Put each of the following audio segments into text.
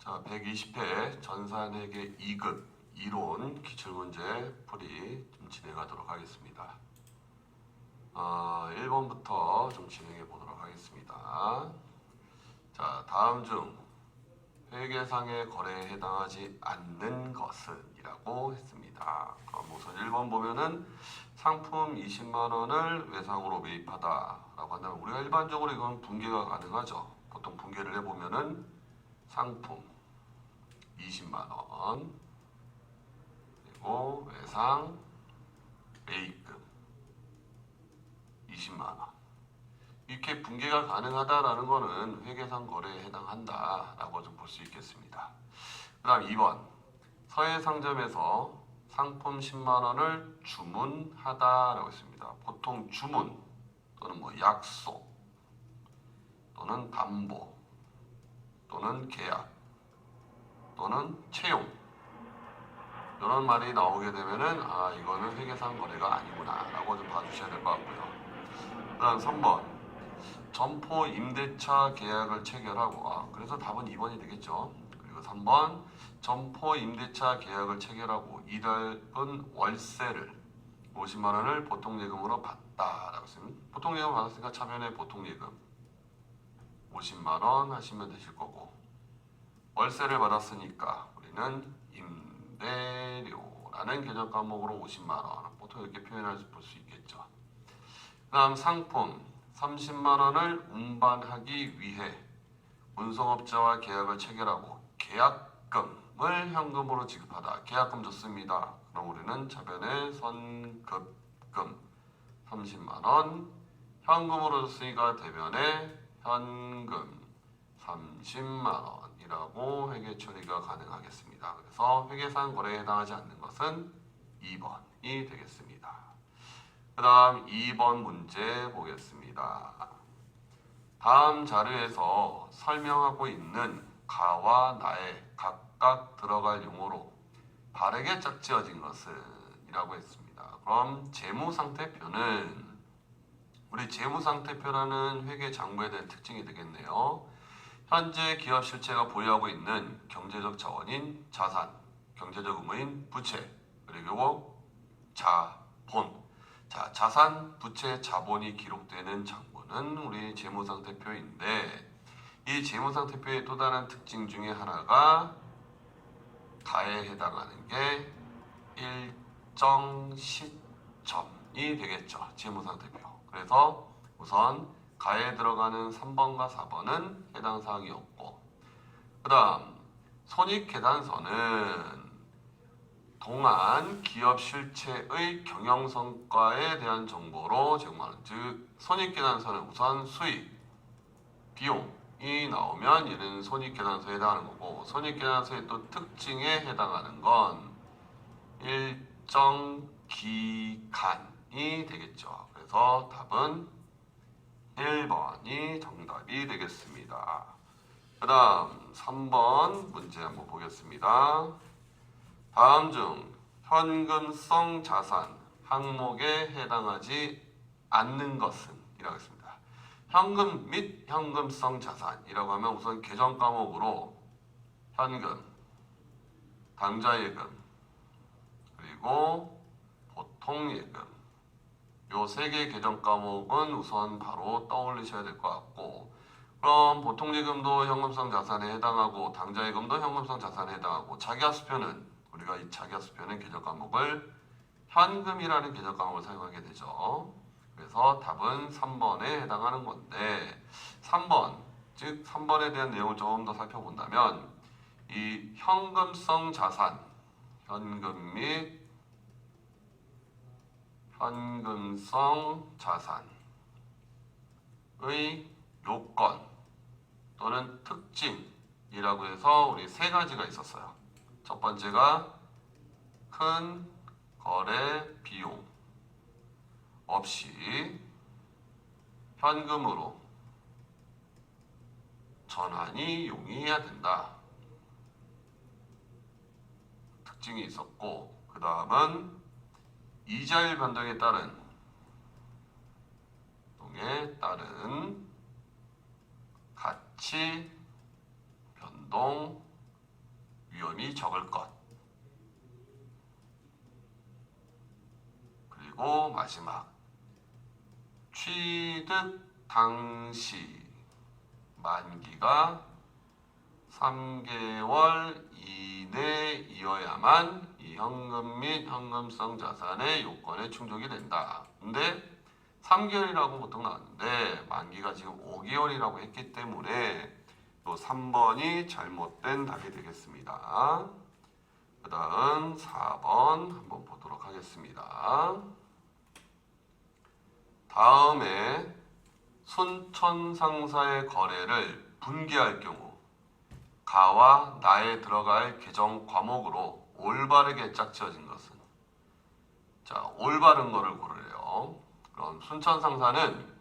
자, 120회 전산회계 2급 이론 기출문제 풀이 좀 진행하도록 하겠습니다. 1번부터 좀 진행해 보도록 하겠습니다. 자, 다음 중 회계상의 거래에 해당하지 않는 것은 이라고 했습니다. 그럼 우선 1번 보면은 상품 20만 원을 외상으로 매입하다 라고 한다면 우리가 일반적으로 이건 분개가 가능하죠. 보통 분개를 해보면은 상품 20만 원 그리고 외상 매입금 20만 원 이렇게 분개가 가능하다라는 것은 회계상 거래에 해당한다라고 좀 볼 수 있겠습니다. 그 다음 2번 서해상점에서 상품 10만 원을 주문하다라고 했습니다. 보통 주문 또는 약속 또는 담보 또는 계약 또는 채용 이런 말이 나오게 되면은 이거는 회계상 거래가 아니구나 라고 좀 봐주셔야 될 것 같고요. 그 다음 3번 점포 임대차 계약을 체결하고 그래서 답은 2번이 되겠죠. 그리고 3번 점포 임대차 계약을 체결하고 이달분 월세를 50만 원을 보통예금으로 받다라고 했습니다. 보통예금 받았으니까 차변에 보통예금 50만 원 하시면 되실 거고 월세를 받았으니까 우리는 임대료라는 개정 과목으로 50만 원 보통 이렇게 표현할 수 있겠죠. 그 다음 상품 30만 원을 운반하기 위해 운송업자와 계약을 체결하고 계약금을 현금으로 지급하다. 계약금 줬습니다. 그럼 우리는 차변에 선급금 30만 원 현금으로 줬으니까 대변에 현금 30만 원이라고 회계 처리가 가능하겠습니다. 그래서 회계상 거래에 해당하지 않는 것은 2번이 되겠습니다. 그 다음 2번 문제 보겠습니다. 다음 자료에서 설명하고 있는 가와 나에 각각 들어갈 용어로 바르게 짝지어진 것은 이라고 했습니다. 그럼 재무상태표는 우리 재무상태표라는 회계 장부에 대한 특징이 되겠네요. 현재 기업 실체가 보유하고 있는 경제적 자원인 자산, 경제적 의무인 부채, 그리고 자본. 자, 자산, 부채, 자본이 기록되는 장부는 우리 재무상태표인데 이 재무상태표의 또 다른 특징 중에 하나가 가에 해당하는 게 일정 시점이 되겠죠. 재무상태표. 그래서 우선 가에 들어가는 3번과 4번은 해당 사항이 없고 그 다음 손익계산서는 동안 기업 실체의 경영성과에 대한 정보로 제공하는 즉 손익계산서는 우선 수익, 비용이 나오면 이는 손익계산서에 해당하는 거고 손익계산서의 또 특징에 해당하는 건 일정 기간이 되겠죠. 그래서 답은 1번이 정답이 되겠습니다. 그 다음 3번 문제 한번 보겠습니다. 다음 중 현금성 자산 항목에 해당하지 않는 것은 이라고 했습니다. 현금 및 현금성 자산이라고 하면 우선 계정 과목으로 현금, 당좌예금, 그리고 보통예금 요 세 개 계정 과목은 우선 바로 떠올리셔야 될 것 같고 그럼 보통예금도 현금성 자산에 해당하고 당좌예금도 현금성 자산에 해당하고 자기하수표는 우리가 이 자기하수표는 계정 과목을 현금이라는 계정 과목을 사용하게 되죠. 그래서 답은 3번에 해당하는 건데 3번 즉 3번에 대한 내용을 조금 더 살펴본다면 이 현금성 자산 현금 및 현금성 자산의 요건 또는 특징이라고 해서 우리 세 가지가 있었어요. 첫 번째가 큰 거래 비용 없이 현금으로 전환이 용이해야 된다. 특징이 있었고 그 다음은 이자율 변동에 따른 가치 변동 위험이 적을 것. 그리고 마지막 취득 당시 만기가 3개월 이내이어야만 이 현금 및 현금성 자산의 요건에 충족이 된다. 근데 3개월이라고 보통 나왔는데 만기가 지금 5개월이라고 했기 때문에 또 3번이 잘못된 답이 되겠습니다. 그 다음 4번 한번 보도록 하겠습니다. 다음에 순천상사의 거래를 분기할 경우 가와 나에 들어갈 계정 과목으로 올바르게 짝지어진 것은, 자, 올바른 거를 고르래요. 그럼 순천상사는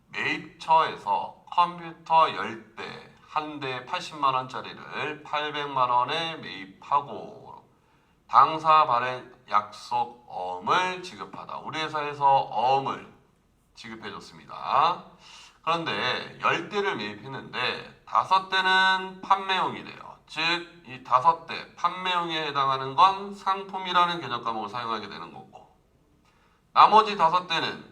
매입처에서 컴퓨터 10대 한 대에 80만 원짜리를 800만 원에 매입하고 당사 발행 약속 어음을 지급하다. 우리 회사에서 어음을 지급해줬습니다. 그런데 10대를 매입했는데 5대는 판매용이래요. 즉, 이 5대 판매용에 해당하는 건 상품이라는 개념 과목을 사용하게 되는 거고, 나머지 5대는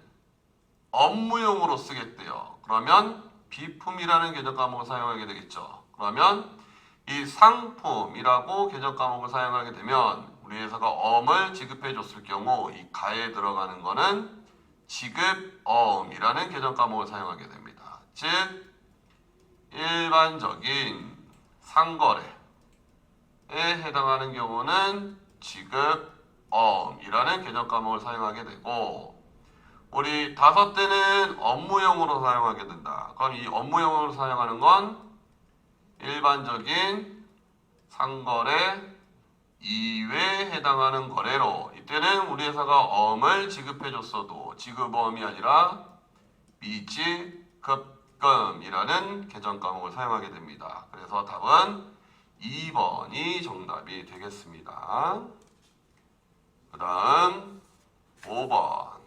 업무용으로 쓰겠대요. 그러면 비품이라는 개념 과목을 사용하게 되겠죠. 그러면 이 상품이라고 개념 과목을 사용하게 되면 우리 회사가 어음을 지급해 줬을 경우 이 가에 들어가는 거는 지급어음이라는 개정 과목을 사용하게 됩니다. 즉, 일반적인 상거래에 해당하는 경우는 지급어음이라는 개정 과목을 사용하게 되고, 우리 5대는 업무용으로 사용하게 된다. 그럼 이 업무용으로 사용하는 건 일반적인 상거래 이외에 해당하는 거래로, 이때는 우리 회사가 어음을 지급해줬어도 지급어음이 아니라 미지급금이라는 개정 과목을 사용하게 됩니다. 그래서 답은 2번이 정답이 되겠습니다. 그 다음 5번.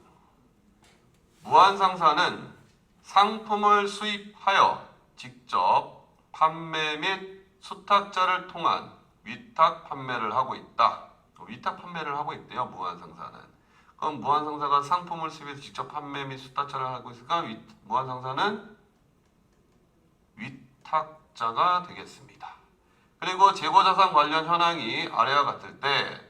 무한상사는 상품을 수입하여 직접 판매 및 수탁자를 통한 위탁 판매를 하고 있다. 위탁 판매를 하고 있대요, 무한상사는. 그럼 무한상사가 상품을 수입해서 직접 판매 및 수탁자를 하고 있으니까 무한상사는 위탁자가 되겠습니다. 그리고 재고자산 관련 현황이 아래와 같을 때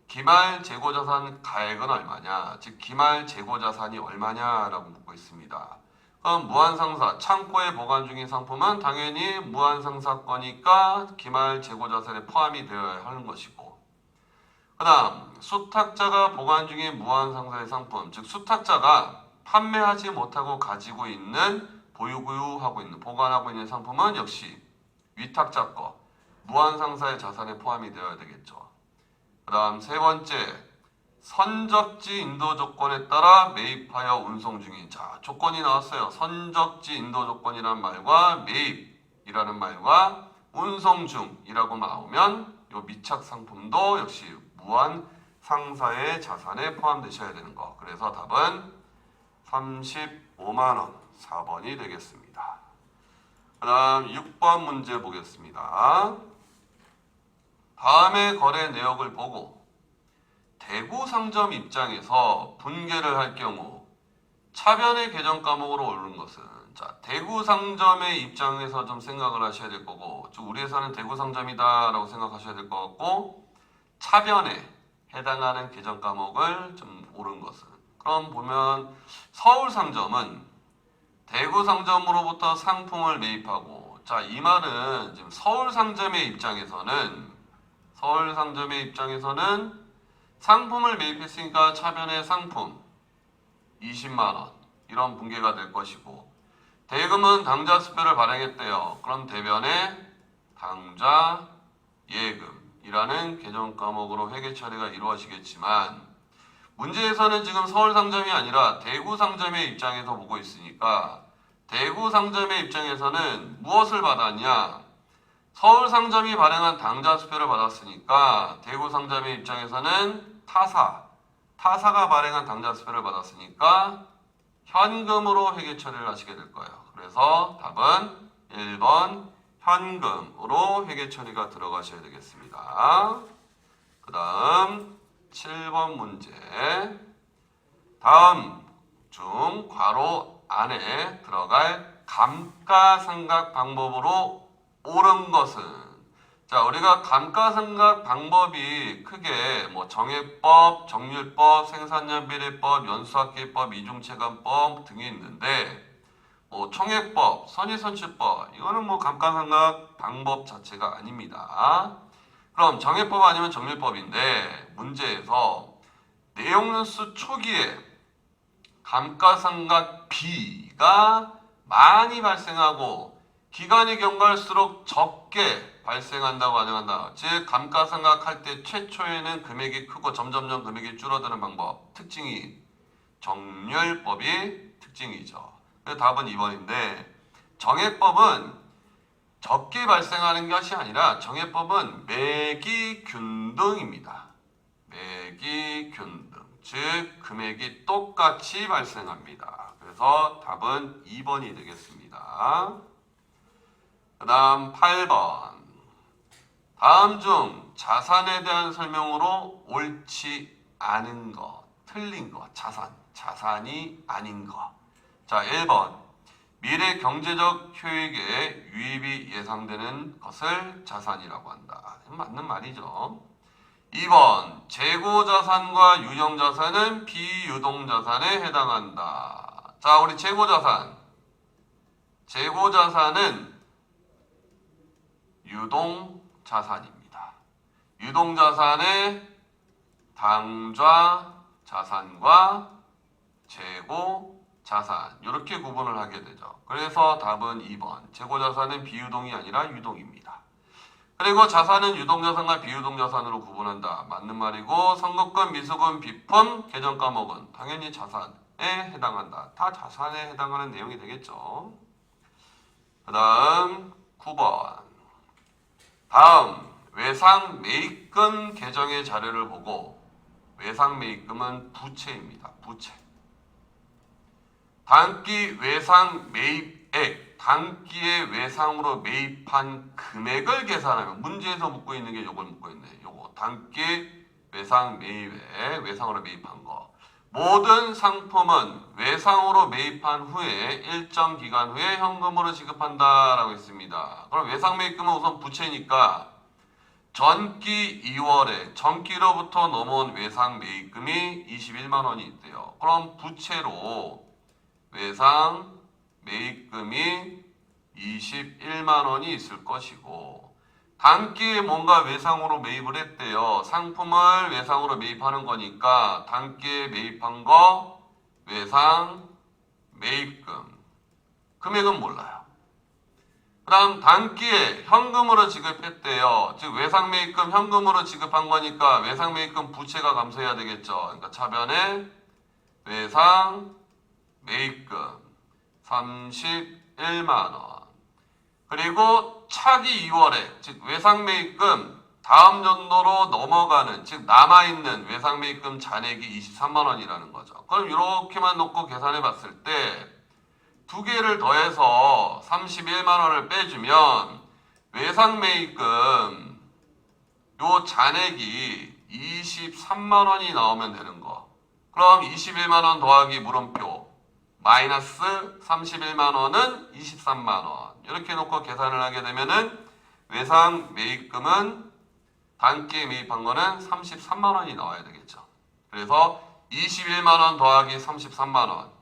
기말 재고자산 가액은 얼마냐, 즉 기말 재고자산이 얼마냐라고 묻고 있습니다. 그럼 무한상사, 창고에 보관 중인 상품은 당연히 무한상사 거니까 기말 재고자산에 포함이 되어야 하는 것이고, 그 다음 수탁자가 보관 중인 무한상사의 상품, 즉 수탁자가 판매하지 못하고 가지고 있는, 보유하고 있는, 보관하고 있는 상품은 역시 위탁자 거, 무한상사의 자산에 포함이 되어야 되겠죠. 그 다음 세 번째, 선적지 인도 조건에 따라 매입하여 운송 중인. 자, 조건이 나왔어요. 선적지 인도 조건이라는 말과 매입이라는 말과 운송 중이라고 나오면 이 미착 상품도 역시 무한 상사의 자산에 포함되셔야 되는 거. 그래서 답은 35만 원, 4번이 되겠습니다. 그 다음 6번 문제 보겠습니다. 다음의 거래 내역을 보고 대구 상점 입장에서 분개를 할 경우 차변의 개정 과목으로 오르는 것은, 자, 대구 상점의 입장에서 좀 생각을 하셔야 될 거고, 우리 회사는 대구 상점이다 라고 생각하셔야 될 것 같고, 차변에 해당하는 개정 과목을 좀 오른 것은, 그럼 보면 서울 상점은 대구 상점으로부터 상품을 매입하고, 자, 이 말은 지금 서울 상점의 입장에서는 상품을 매입했으니까 차변의 상품 20만원 이런 분개가 될 것이고, 대금은 당좌 수표를 발행했대요. 그럼 대변에 당좌 예금이라는 개정 과목으로 회계 처리가 이루어지겠지만, 문제에서는 지금 서울 상점이 아니라 대구 상점의 입장에서 보고 있으니까 대구 상점의 입장에서는 무엇을 받았냐? 서울 상점이 발행한 당좌 수표를 받았으니까 대구 상점의 입장에서는 타사가 발행한 당좌 수표를 받았으니까 현금으로 회계 처리를 하시게 될 거예요. 그래서 답은 1번 현금으로 회계 처리가 들어가셔야 되겠습니다. 그 다음 7번 문제. 다음 중 괄호 안에 들어갈 감가상각 방법으로 옳은 것은? 자, 우리가 감가상각 방법이 크게 뭐 정액법, 정률법, 생산량비례법, 연수학계법, 이중체감법 등이 있는데 뭐 총액법, 선의선출법 이거는 뭐 감가상각 방법 자체가 아닙니다. 그럼 정액법 아니면 정률법인데 문제에서 내용연수 초기에 감가상각 비가 많이 발생하고 기간이 경과할수록 적게 발생한다고 가정한다. 즉 감가상각할 때 최초에는 금액이 크고 점점점 금액이 줄어드는 방법. 특징이 정률법이 특징이죠. 그래서 답은 2번인데 정액법은 적게 발생하는 것이 아니라 정액법은 매기균등입니다. 매기균등. 즉 금액이 똑같이 발생합니다. 그래서 답은 2번이 되겠습니다. 그 다음 8번. 다음 중 자산에 대한 설명으로 옳지 않은 것, 틀린 것, 자산이 아닌 것. 자, 1번. 미래 경제적 효익에 유입이 예상되는 것을 자산이라고 한다. 맞는 말이죠. 2번. 재고자산과 유형자산은 비유동자산에 해당한다. 자, 우리 재고자산. 재고자산은 유동자산입니다. 유동자산의 당좌자산과 재고자산 이렇게 구분을 하게 되죠. 그래서 답은 2번. 재고자산은 비유동이 아니라 유동입니다. 그리고 자산은 유동자산과 비유동자산으로 구분한다. 맞는 말이고 선급금, 미수금, 비품, 계정과목은 당연히 자산에 해당한다. 다 자산에 해당하는 내용이 되겠죠. 그 다음 9번. 다음 외상 매입금 계정의 자료를 보고 외상 매입금은 부채입니다. 부채. 단기 외상 매입액, 단기에 외상으로 매입한 금액을 계산하면 문제에서 묻고 있는 게 요걸 묻고 있네. 요거 단기 외상 매입액, 외상으로 매입한 거. 모든 상품은 외상으로 매입한 후에 일정 기간 후에 현금으로 지급한다라고 했습니다. 그럼 외상 매입금은 우선 부채니까 전기 2월에 전기로부터 넘어온 외상 매입금이 21만 원이 있대요. 그럼 부채로 외상 매입금이 21만 원이 있을 것이고 단기에 뭔가 외상으로 매입을 했대요. 상품을 외상으로 매입하는 거니까 단기에 매입한 거 외상 매입금. 금액은 몰라요. 그 다음 단기에 현금으로 지급했대요. 즉 외상 매입금 현금으로 지급한 거니까 외상 매입금 부채가 감소해야 되겠죠. 그러니까 차변에 외상 매입금 31만 원. 그리고 차기 2월에 즉 외상 매입금 다음 연도로 넘어가는 즉 남아있는 외상 매입금 잔액이 23만 원이라는 거죠. 그럼 이렇게만 놓고 계산해 봤을 때 두 개를 더해서 31만 원을 빼주면 외상 매입금 요 잔액이 23만 원이 나오면 되는 거. 그럼 21만 원 더하기 물음표 마이너스 31만 원은 23만 원. 이렇게 놓고 계산을 하게 되면은 외상 매입금은 단기에 매입한 거는 33만 원이 나와야 되겠죠. 그래서 21만 원 더하기 33만 원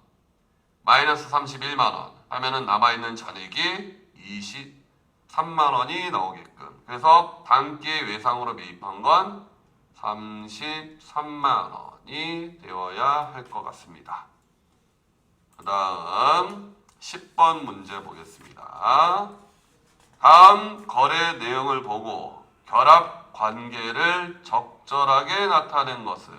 마이너스 31만 원 하면은 남아있는 잔액이 23만 원이 나오게끔. 그래서 단기에 외상으로 매입한 건 33만 원이 되어야 할 것 같습니다. 그 다음 10번 문제 보겠습니다. 다음 거래 내용을 보고 결합 관계를 적절하게 나타낸 것은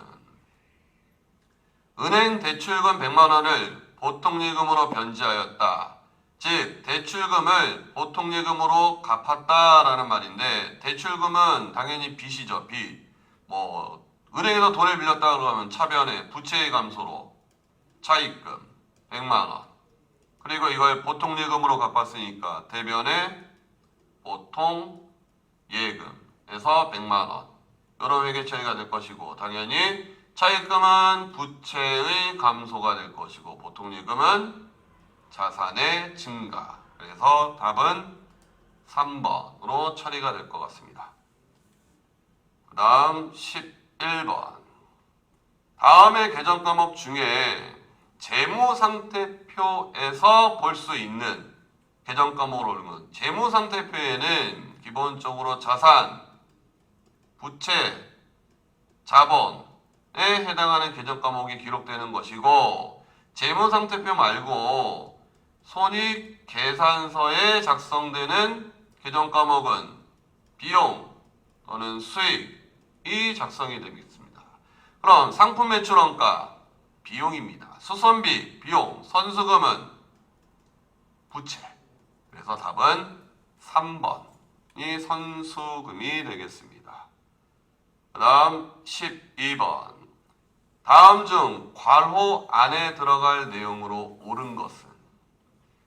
은행 대출금 100만 원을 보통예금으로 변제하였다. 즉 대출금을 보통예금으로 갚았다라는 말인데 대출금은 당연히 빚이죠. 빚. 뭐 은행에서 돈을 빌렸다 그러면 차변에 부채의 감소로 차입금 100만 원. 그리고 이걸 보통예금으로 갚았으니까 대변에 보통 예금에서 100만 원. 이런 회계 처리가 될 것이고 당연히 차입금은 부채의 감소가 될 것이고 보통 예금은 자산의 증가. 그래서 답은 3번으로 처리가 될 것 같습니다. 그 다음 11번. 다음의 계정 과목 중에 재무상태표에서 볼 수 있는 계정 과목을 올리면 재무상태표에는 기본적으로 자산, 부채, 자본에 해당하는 계정 과목이 기록되는 것이고 재무상태표 말고 손익계산서에 작성되는 계정 과목은 비용 또는 수익이 작성이 되겠습니다. 그럼 상품 매출원가 비용입니다. 수선비 비용, 선수금은 부채. 그래서 답은 3번이 선수금이 되겠습니다. 그 다음 12번. 다음 중 괄호 안에 들어갈 내용으로 옳은 것은?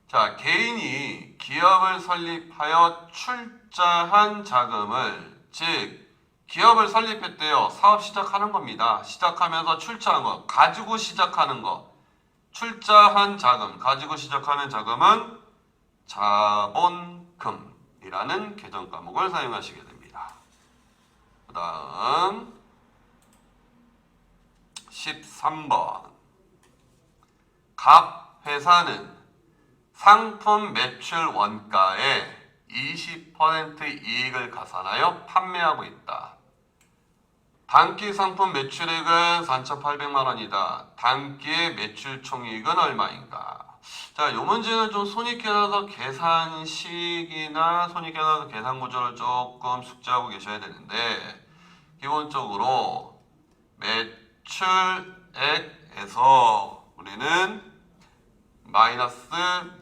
자, 개인이 기업을 설립하여 출자한 자금을, 즉 기업을 설립했대요. 사업 시작하는 겁니다. 시작하면서 출자한 거, 가지고 시작하는 거. 출자한 자금, 가지고 시작하는 자금은 자본금이라는 계정 과목을 사용하시게 됩니다. 그 다음 13번. 각 회사는 상품 매출 원가에 20% 이익을 가산하여 판매하고 있다. 단기 상품 매출액은 4,800만 원이다. 단기의 매출 총이익은 얼마인가? 자, 이 문제는 좀 손익계산서 계산식이나 손익계산서 계산 구조를 조금 숙지하고 계셔야 되는데 기본적으로 매출액에서 우리는 마이너스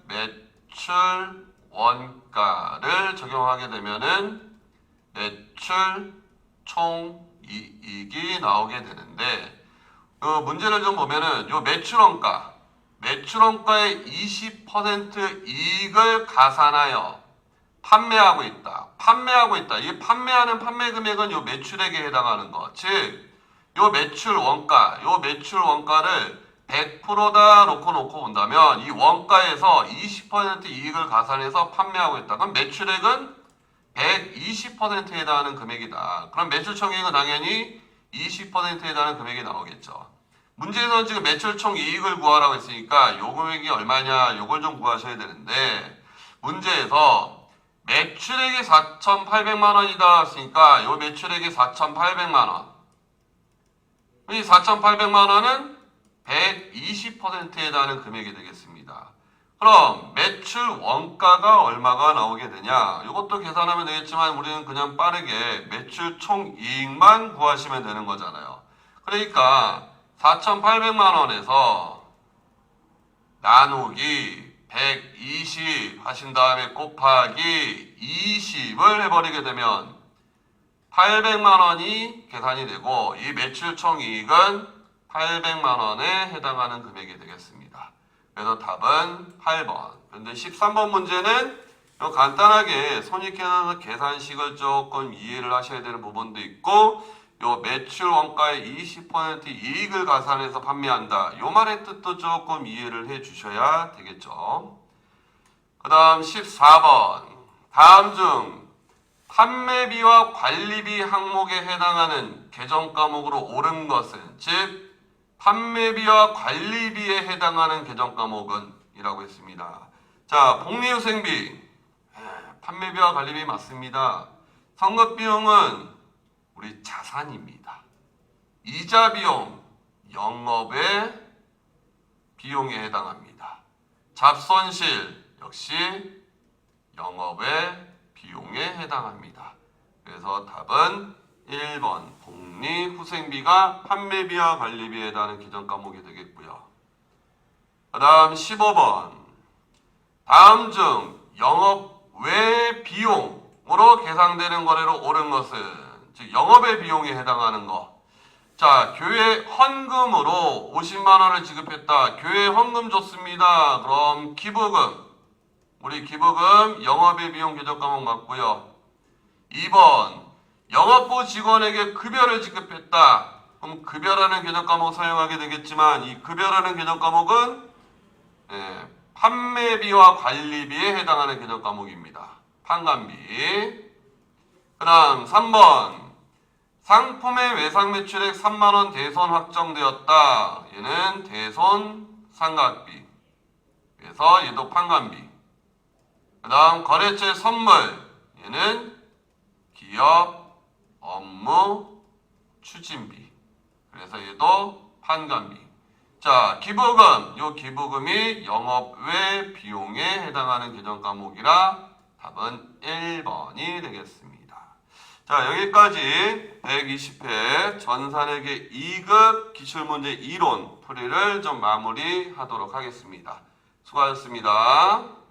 매출 원가를 적용하게 되면은 매출 총이익이 나오게 되는데 문제를 좀 보면은 요 매출원가의 20% 이익을 가산하여 판매하고 있다. 이 판매하는 판매 금액은 요 매출액에 해당하는 거. 즉, 요 매출 원가를 100%다 놓고 본다면 이 원가에서 20% 이익을 가산해서 판매하고 있다. 그럼 매출액은 120%에 해당하는 금액이다. 그럼 매출총이익은 당연히 20%에 해당하는 금액이 나오겠죠. 문제에서는 지금 매출총 이익을 구하라고 했으니까 요 금액이 얼마냐 요걸 좀 구하셔야 되는데 문제에서 매출액이 4,800만 원이다 했으니까 요 매출액이 4,800만 원. 이 4,800만 원은 120%에 해당하는 금액이 되겠습니다. 그럼 매출 원가가 얼마가 나오게 되냐? 이것도 계산하면 되겠지만 우리는 그냥 빠르게 매출 총이익만 구하시면 되는 거잖아요. 그러니까 4,800만 원에서 나누기 120 하신 다음에 곱하기 20을 해버리게 되면 800만 원이 계산이 되고 이 매출 총이익은 800만 원에 해당하는 금액이 되겠습니다. 그래서 답은 8번. 그런데 13번 문제는 간단하게 손익계산서 계산식을 조금 이해를 하셔야 되는 부분도 있고 요 매출 원가의 20% 이익을 가산해서 판매한다. 요 말의 뜻도 조금 이해를 해 주셔야 되겠죠. 그 다음 14번. 다음 중 판매비와 관리비 항목에 해당하는 계정 과목으로 옳은 것은, 즉 판매비와 관리비에 해당하는 계정 과목은 이라고 했습니다. 자, 복리후생비 판매비와 관리비 맞습니다. 선급비용은 우리 자산입니다. 이자비용 영업의 비용에 해당합니다. 잡손실 역시 영업의 비용에 해당합니다. 그래서 답은 1번 복리후생비가 판매비와 관리비에 해당하는 계정 과목이 되겠고요. 그 다음 15번. 다음 중 영업 외 비용으로 계상되는 거래로 옳은 것은, 즉 영업의 비용에 해당하는 거. 자, 교회 헌금으로 50만 원을 지급했다. 교회 헌금 줬습니다. 그럼 기부금 우리 기부금 영업의 비용 궤적 과목 맞고요. 2번 영업부 직원에게 급여를 지급했다. 그럼 급여라는 궤적 과목 사용하게 되겠지만 이 급여라는 궤적 과목은 판매비와 관리비에 해당하는 궤적 과목입니다. 판관비. 그 다음 3번 상품의 외상 매출액 3만원 대손 확정되었다. 얘는 대손 상각비. 그래서 얘도 판관비. 그 다음 거래처 선물. 얘는 기업 업무 추진비. 그래서 얘도 판관비. 자, 기부금. 요 기부금이 영업 외 비용에 해당하는 개정 과목이라 답은 1번이 되겠습니다. 자, 여기까지 120회 전산회계 2급 기출문제 이론 풀이를 좀 마무리하도록 하겠습니다. 수고하셨습니다.